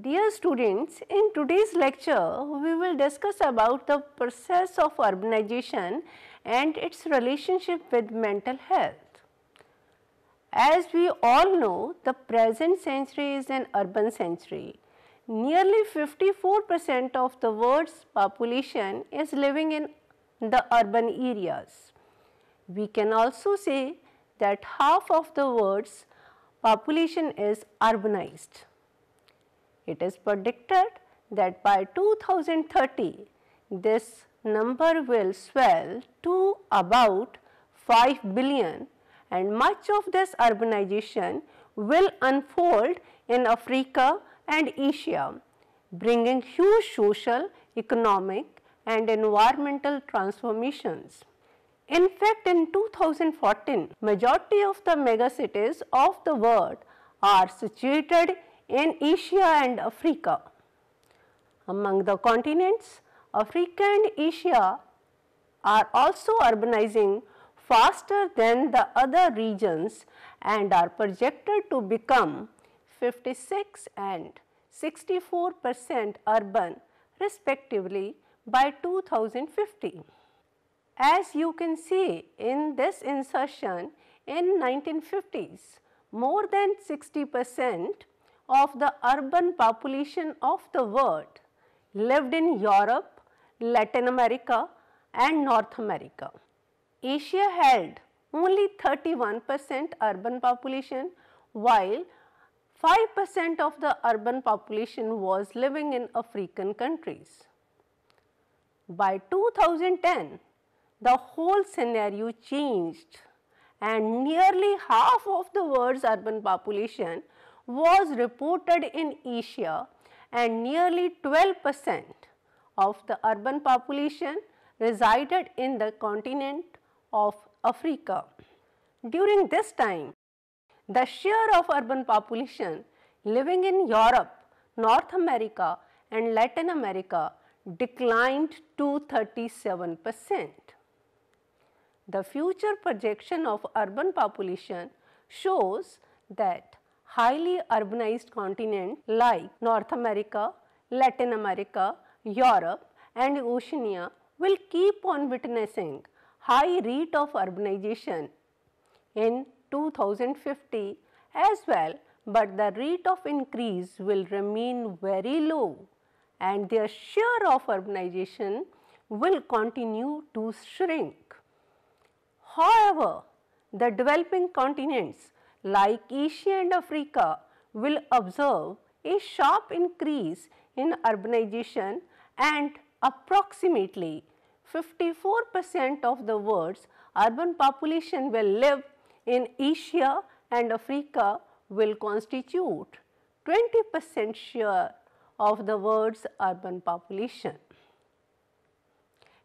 Dear students, in today's lecture, we will discuss about the process of urbanization and its relationship with mental health. As we all know, the present century is an urban century. Nearly 54% of the world's population is living in the urban areas. We can also say that half of the world's population is urbanized. It is predicted that by 2030, this number will swell to about 5 billion, and much of this urbanization will unfold in Africa and Asia, bringing huge social, economic and environmental transformations. In fact, in 2014, majority of the megacities of the world are situated in Asia and Africa. Among the continents, Africa and Asia are also urbanizing faster than the other regions and are projected to become 56 and 64% urban respectively by 2050. As you can see in this insertion, in 1950s, more than 60% of the urban population of the world lived in Europe, Latin America and North America. Asia held only 31% urban population, while 5% of the urban population was living in African countries. By 2010, the whole scenario changed and nearly half of the world's urban population was reported in Asia and nearly 12% of the urban population resided in the continent of Africa. During this time, the share of urban population living in Europe, North America and Latin America declined to 37%. The future projection of urban population shows that highly urbanized continents like North America, Latin America, Europe and Oceania will keep on witnessing high rate of urbanization in 2050 as well, but the rate of increase will remain very low and their share of urbanization will continue to shrink. However, the developing continents like Asia and Africa will observe a sharp increase in urbanization and approximately 54% of the world's urban population will live in Asia and Africa will constitute 20% share of the world's urban population.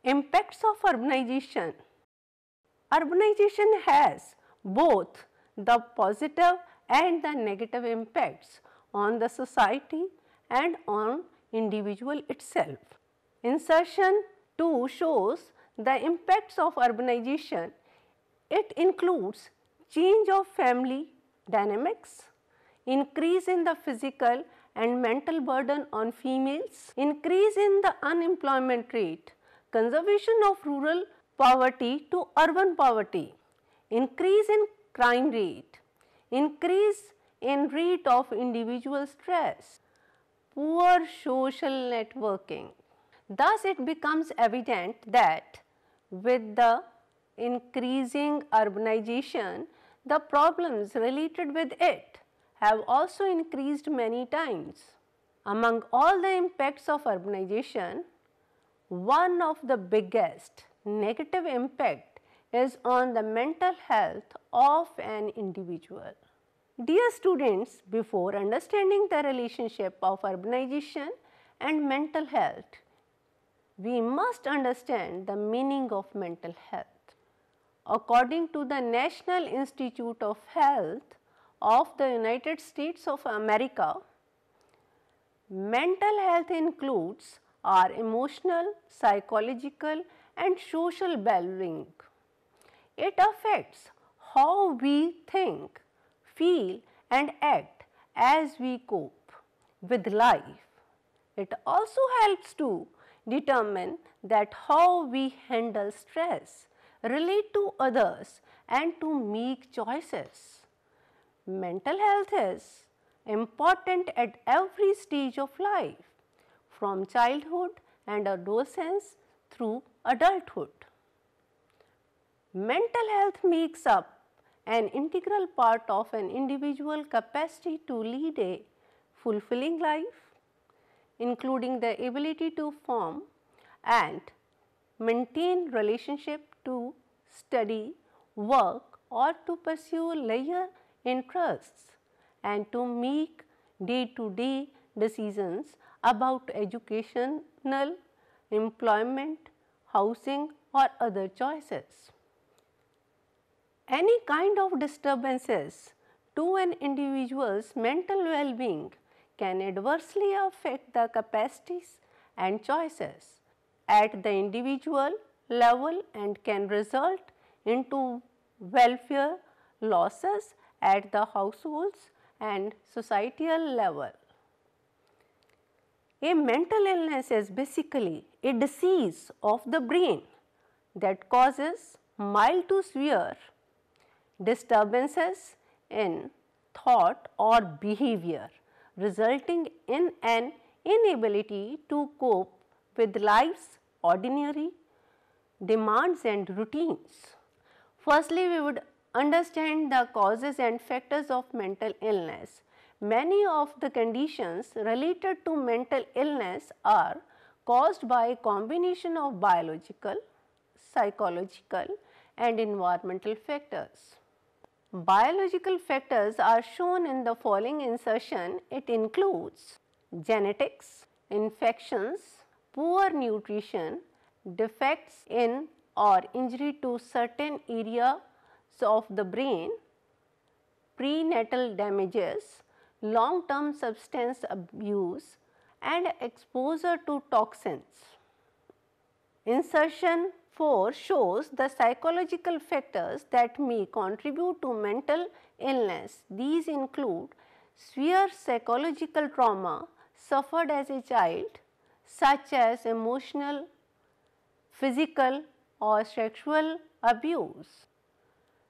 Impacts of urbanization. Urbanization has both the positive and the negative impacts on the society and on individual itself. Insertion 2 shows the impacts of urbanization. It includes change of family dynamics, increase in the physical and mental burden on females, increase in the unemployment rate, conservation of rural poverty to urban poverty, increase in crime rate, increase in rate of individual stress, poor social networking. Thus, it becomes evident that with the increasing urbanization, the problems related with it have also increased many times. Among all the impacts of urbanization, one of the biggest negative impact is on the mental health of an individual. Dear students, before understanding the relationship of urbanization and mental health, we must understand the meaning of mental health. According to the National Institute of Health of the United States of America, mental health includes our emotional, psychological and social well-being. It affects how we think, feel and act as we cope. with life. It also helps to determine that how we handle stress, relate to others and to make choices. Mental health is important at every stage of life, from childhood and adolescence through adulthood. Mental health makes up an integral part of an individual's capacity to lead a fulfilling life, including the ability to form and maintain relationship, to study, work or to pursue leisure interests, and to make day-to-day decisions about educational, employment, housing or other choices. Any kind of disturbances to an individual's mental well-being can adversely affect the capacities and choices at the individual level and can result into welfare losses at the households and societal level. A mental illness is basically a disease of the brain that causes mild to severe disturbances in thought or behavior, resulting in an inability to cope with life's ordinary demands and routines. Firstly, we would understand the causes and factors of mental illness. Many of the conditions related to mental illness are caused by a combination of biological, psychological and environmental factors. Biological factors are shown in the following insertion. It includes genetics, infections, poor nutrition, defects in or injury to certain areas of the brain, prenatal damages, long-term substance abuse and exposure to toxins. Insertion 4 shows the psychological factors that may contribute to mental illness. These include severe psychological trauma suffered as a child, such as emotional, physical or sexual abuse,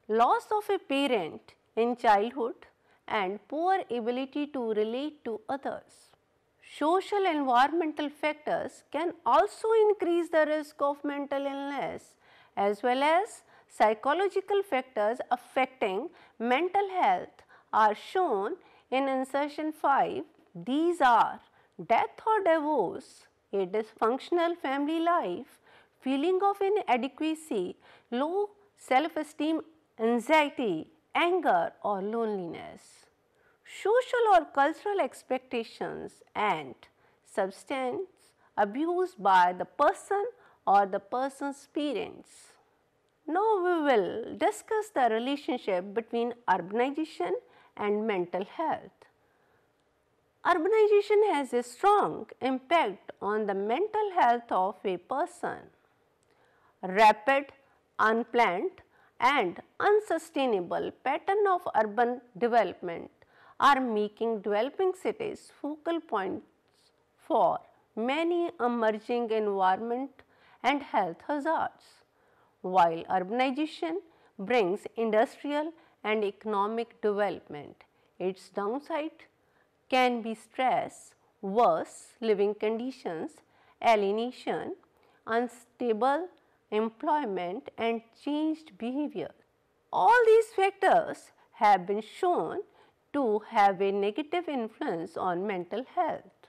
loss of a parent in childhood and poor ability to relate to others. Social environmental factors can also increase the risk of mental illness, as well as psychological factors affecting mental health are shown in insertion 5. These are death or divorce, a dysfunctional family life, feeling of inadequacy, low self-esteem, anxiety, anger or loneliness, social or cultural expectations and substance abuse by the person or the person's parents. Now we will discuss the relationship between urbanization and mental health. Urbanization has a strong impact on the mental health of a person. Rapid, unplanned and unsustainable pattern of urban development are making developing cities focal points for many emerging environment and health hazards. While urbanization brings industrial and economic development, its downside can be stress, worse living conditions, alienation, unstable employment and changed behavior. All these factors have been shown to have a negative influence on mental health.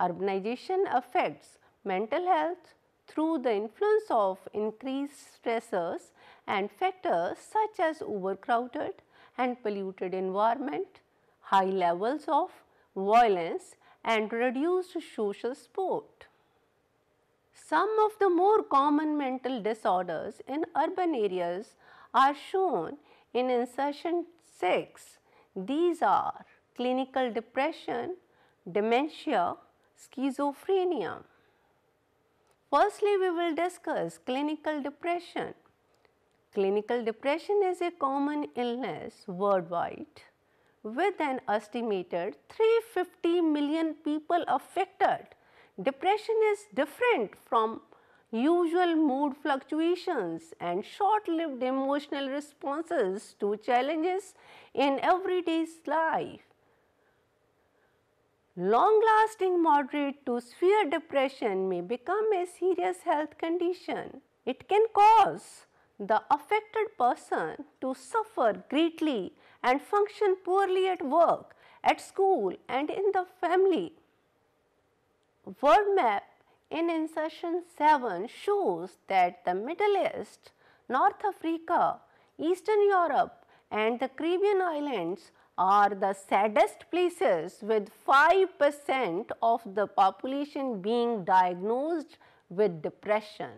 Urbanization affects mental health through the influence of increased stressors and factors such as overcrowded and polluted environment, high levels of violence and reduced social support. Some of the more common mental disorders in urban areas are shown in insertion 6. These are clinical depression, dementia, schizophrenia. Firstly, we will discuss clinical depression. Clinical depression is a common illness worldwide. with an estimated 350 million people affected. Depression is different from usual mood fluctuations and short-lived emotional responses to challenges in everyday life. Long-lasting moderate to severe depression may become a serious health condition. It can cause the affected person to suffer greatly and function poorly at work, at school and in the family. World map in insertion 7 shows that the Middle East, North Africa, Eastern Europe and the Caribbean islands are the saddest places, with 5% of the population being diagnosed with depression.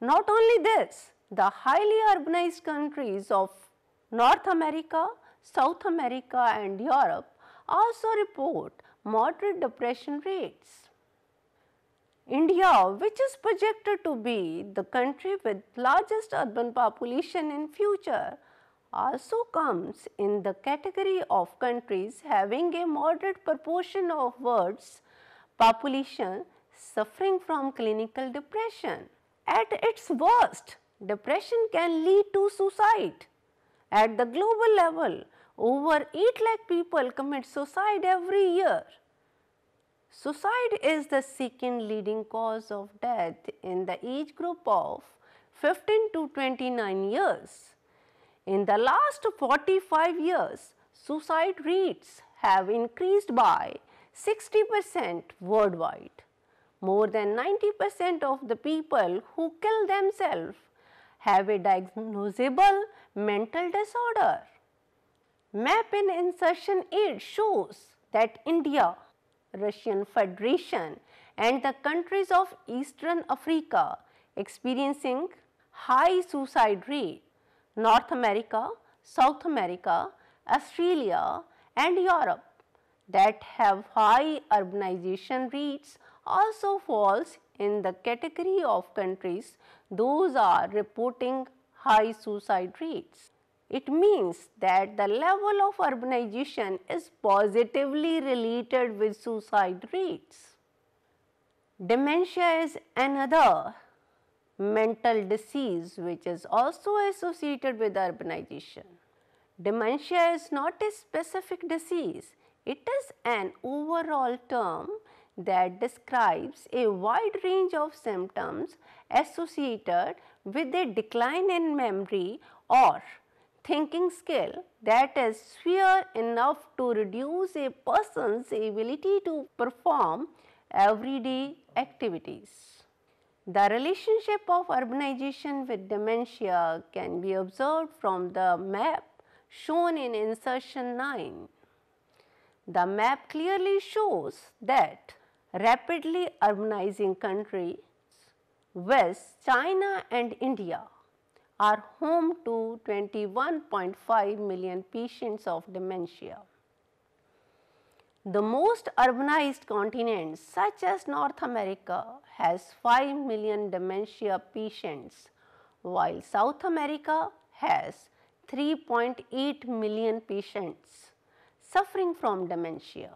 Not only this, the highly urbanized countries of North America, South America and Europe also report moderate depression rates. India, which is projected to be the country with largest urban population in future, also comes in the category of countries having a moderate proportion of world's population suffering from clinical depression. At its worst, depression can lead to suicide. At the global level, over 8 lakh people commit suicide every year. Suicide is the second leading cause of death in the age group of 15 to 29 years. In the last 45 years, suicide rates have increased by 60% worldwide. More than 90% of the people who kill themselves have a diagnosable mental disorder. Map in insertion 8 shows that India, Russian Federation and the countries of Eastern Africa experiencing high suicide rate. North America, South America, Australia and Europe that have high urbanization rates also falls in the category of countries those are reporting high suicide rates. It means that the level of urbanization is positively related with suicide rates. Dementia is another mental disease which is also associated with urbanization. Dementia is not a specific disease, it is an overall term that describes a wide range of symptoms associated with a decline in memory or thinking skill that is severe enough to reduce a person's ability to perform everyday activities. The relationship of urbanization with dementia can be observed from the map shown in insertion 9. The map clearly shows that rapidly urbanizing countries, West, China and India are home to 21.5 million patients of dementia. The most urbanized continent, such as North America, has 5 million dementia patients, while South America has 3.8 million patients suffering from dementia.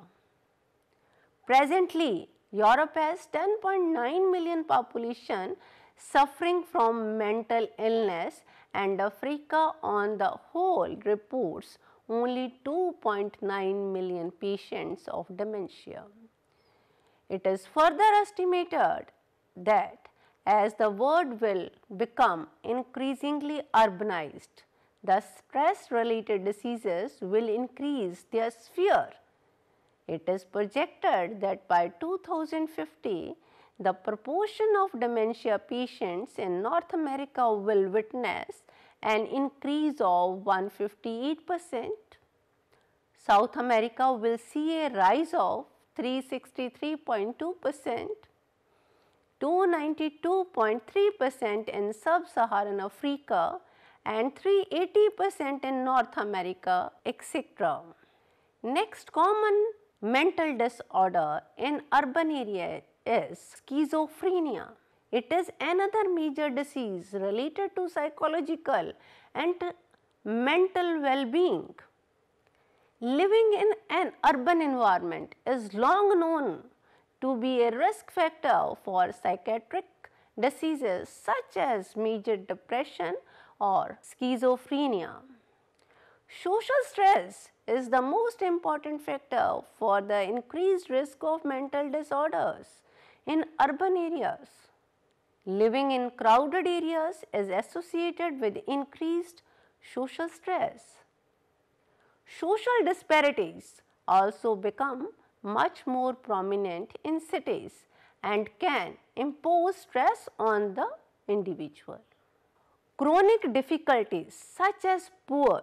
Presently, Europe has 10.9 million population suffering from mental illness, and Africa on the whole reports only 2.9 million patients of dementia. It is further estimated that as the world will become increasingly urbanized, the stress-related diseases will increase their sphere. It is projected that by 2050, the proportion of dementia patients in North America will witness an increase of 158%. South America will see a rise of 363.2%, 292.3% in Sub-Saharan Africa and 380% in North America, etc. Next common mental disorder in urban area is schizophrenia. It is another major disease related to psychological and mental well-being. Living in an urban environment is long known to be a risk factor for psychiatric diseases such as major depression or schizophrenia. Social stress is the most important factor for the increased risk of mental disorders in urban areas. Living in crowded areas is associated with increased social stress. Social disparities also become much more prominent in cities and can impose stress on the individual. Chronic difficulties such as poor,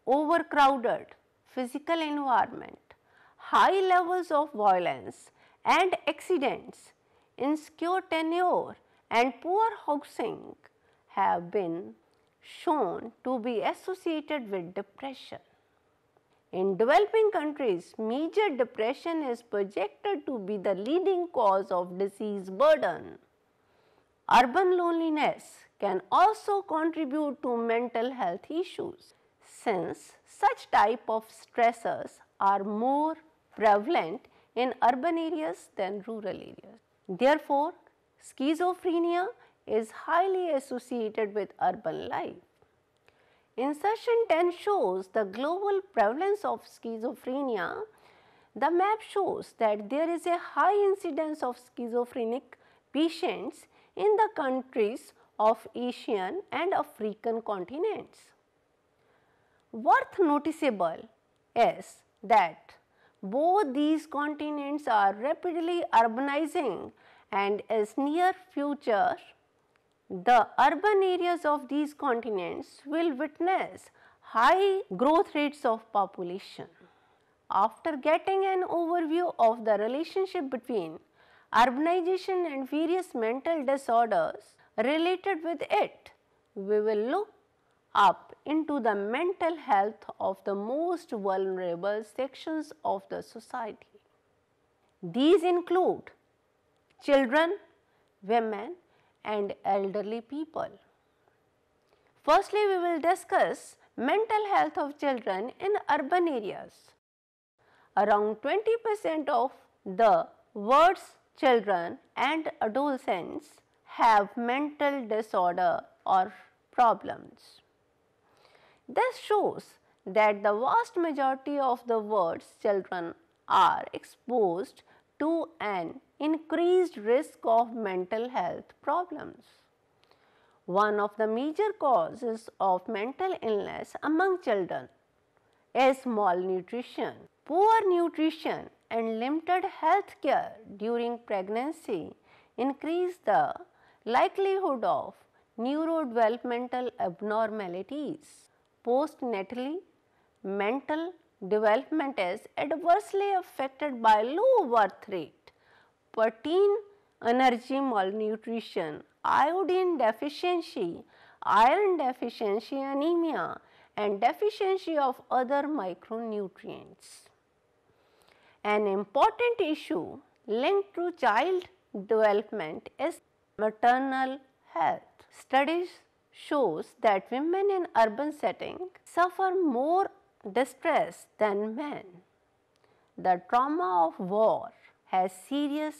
overcrowded physical environment, high levels of violence and accidents, insecure tenure and poor housing have been shown to be associated with depression. In developing countries, major depression is projected to be the leading cause of disease burden. Urban loneliness can also contribute to mental health issues, since such type of stressors are more prevalent in urban areas than rural areas. Therefore, schizophrenia is highly associated with urban life. Insertion 10 shows the global prevalence of schizophrenia. The map shows that there is a high incidence of schizophrenic patients in the countries of Asian and African continents. Worth noticeable is that both these continents are rapidly urbanizing, and as near future the urban areas of these continents will witness high growth rates of population. After getting an overview of the relationship between urbanization and various mental disorders related with it, we will look up into the mental health of the most vulnerable sections of the society. These include children, women, and elderly people. Firstly, we will discuss mental health of children in urban areas. Around 20% of the world's children and adolescents have mental disorder or problems. This shows that the vast majority of the world's children are exposed to an increased risk of mental health problems. One of the major causes of mental illness among children is malnutrition. Poor nutrition and limited health care during pregnancy increase the likelihood of neurodevelopmental abnormalities. Postnatally, mental development is adversely affected by low birth rate, protein energy malnutrition, iodine deficiency, iron deficiency anemia, and deficiency of other micronutrients. An important issue linked to child development is maternal health. Studies shows that women in urban settings suffer more distress than men. The trauma of war has serious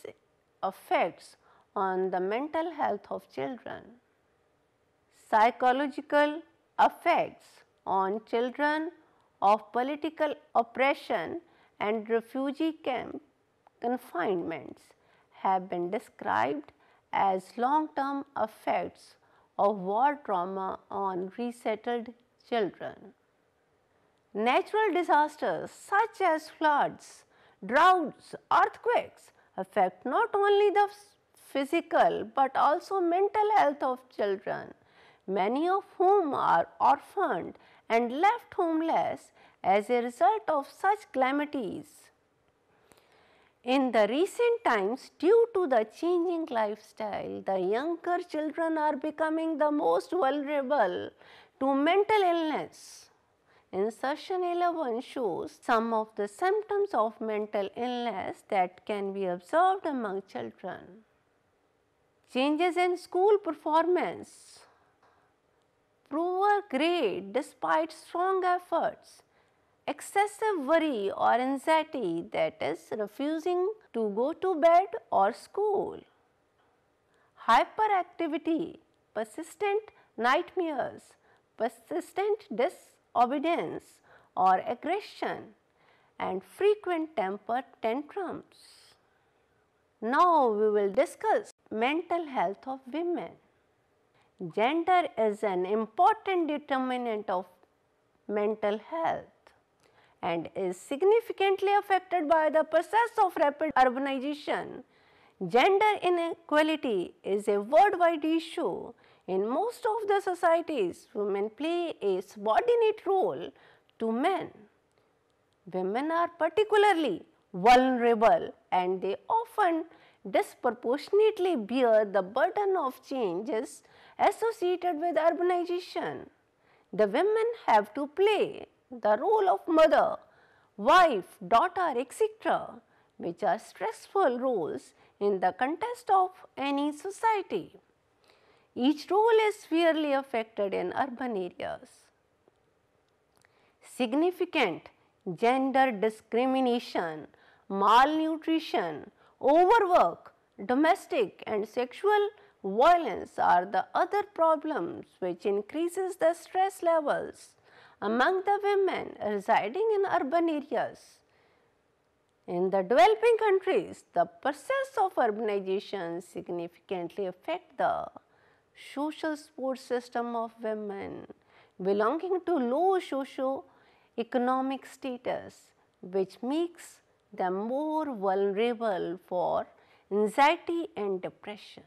effects on the mental health of children. Psychological effects on children of political oppression and refugee camp confinements have been described as long-term effects of war trauma on resettled children. Natural disasters such as floods, droughts, earthquakes affect not only the physical but also mental health of children, many of whom are orphaned and left homeless as a result of such calamities. In the recent times, due to the changing lifestyle, the younger children are becoming the most vulnerable to mental illness. Insertion 11 shows some of the symptoms of mental illness that can be observed among children. Changes in school performance, poor grade despite strong efforts, excessive worry or anxiety, that is refusing to go to bed or school, hyperactivity, persistent nightmares, persistent disobedience or aggression, and frequent temper tantrums. Now we will discuss mental health of women. Gender is an important determinant of mental health and is significantly affected by the process of rapid urbanization. Gender inequality is a worldwide issue. In most of the societies, women play a subordinate role to men. Women are particularly vulnerable and they often disproportionately bear the burden of changes associated with urbanization. The women have to play the role of mother, wife, daughter, etc., which are stressful roles in the context of any society. Each role is severely affected in urban areas. Significant gender discrimination, malnutrition, overwork, domestic and sexual violence are the other problems which increases the stress levels among the women residing in urban areas. In the developing countries, the process of urbanization significantly affects the social support system of women belonging to low socio-economic status, which makes them more vulnerable for anxiety and depression.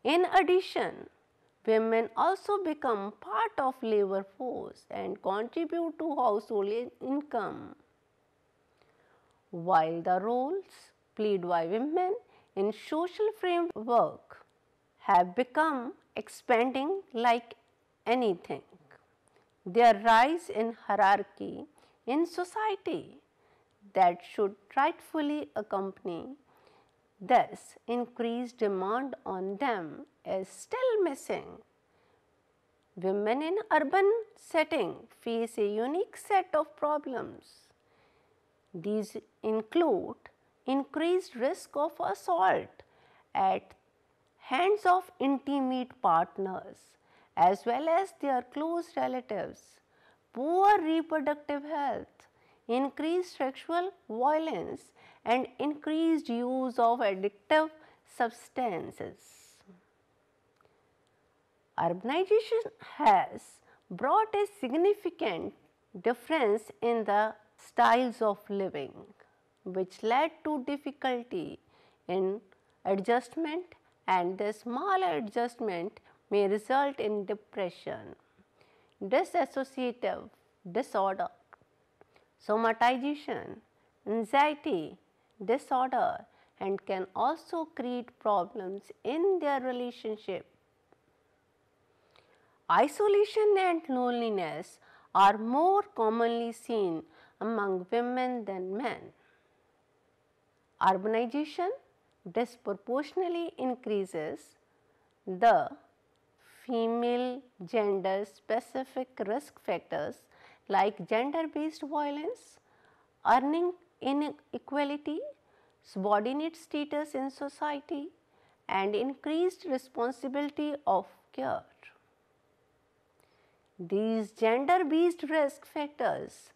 In addition, women also become part of labor force and contribute to household income. While the roles played by women in social framework have become expanding like anything, their rise in hierarchy in society that should rightfully accompany this increased demand on them is still missing. Women in urban setting face a unique set of problems. These include increased risk of assault at hands of intimate partners as well as their close relatives, poor reproductive health, increased sexual violence and increased use of addictive substances. Urbanization has brought a significant difference in the styles of living, which led to difficulty in adjustment, and this maladjustment may result in depression, dissociative disorder, somatization, anxiety disorder, and can also create problems in their relationship. Isolation and loneliness are more commonly seen among women than men. Urbanization disproportionately increases the female gender specific risk factors like gender-based violence, earning inequality, subordinate status in society, and increased responsibility of care. These gender-based risk factors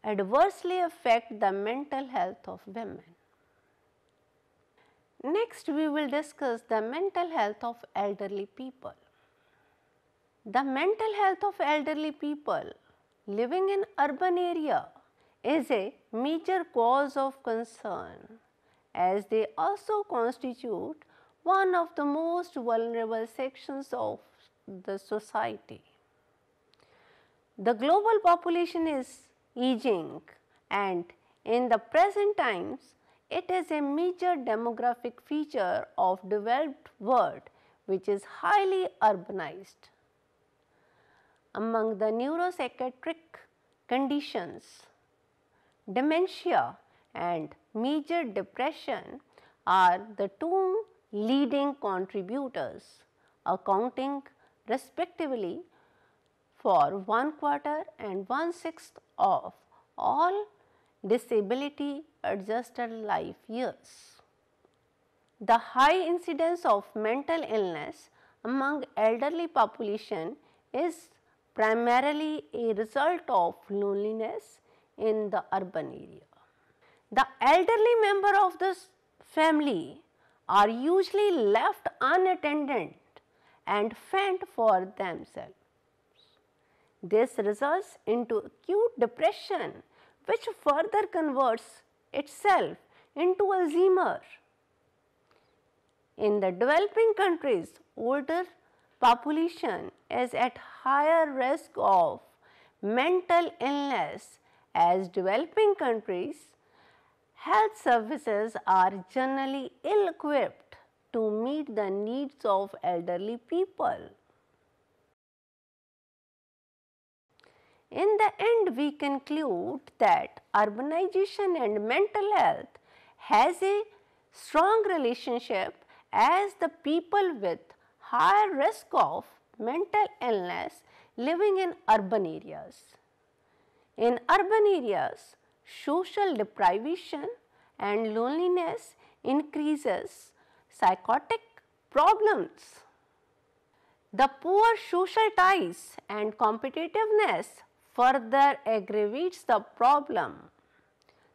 adversely affect the mental health of women. Next, we will discuss the mental health of elderly people. The mental health of elderly people living in urban area is a major cause of concern, as they also constitute one of the most vulnerable sections of the society. The global population is aging, and in the present times, it is a major demographic feature of developed world which is highly urbanized. Among the neuropsychiatric conditions, dementia and major depression are the two leading contributors, accounting respectively for 1/4 and 1/6 of all disability adjusted life years. The high incidence of mental illness among elderly population is primarily a result of loneliness in the urban area. The elderly member of the family are usually left unattended and fend for themselves. This results into acute depression, which further converts itself into Alzheimer. In the developing countries, older population is at higher risk of mental illness. As developing countries, health services are generally ill-equipped to meet the needs of elderly people. In the end, we conclude that urbanization and mental health has a strong relationship, as the people with higher risk of mental illness living in urban areas. In urban areas, social deprivation and loneliness increases psychotic problems. The poor social ties and competitiveness further aggravates the problem.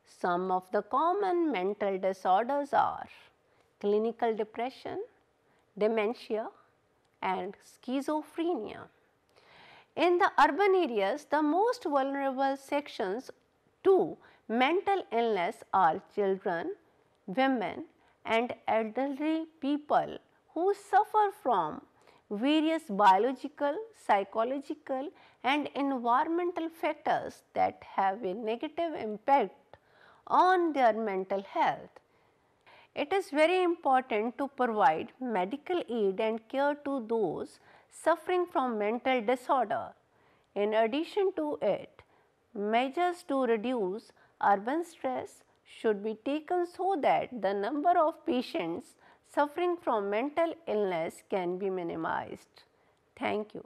Some of the common mental disorders are clinical depression, dementia, and schizophrenia. In the urban areas, the most vulnerable sections to mental illness are children, women, and elderly people who suffer from various biological, psychological, and environmental factors that have a negative impact on their mental health. It is very important to provide medical aid and care to those suffering from mental disorder. In addition to it, measures to reduce urban stress should be taken so that the number of patients suffering from mental illness can be minimized. Thank you.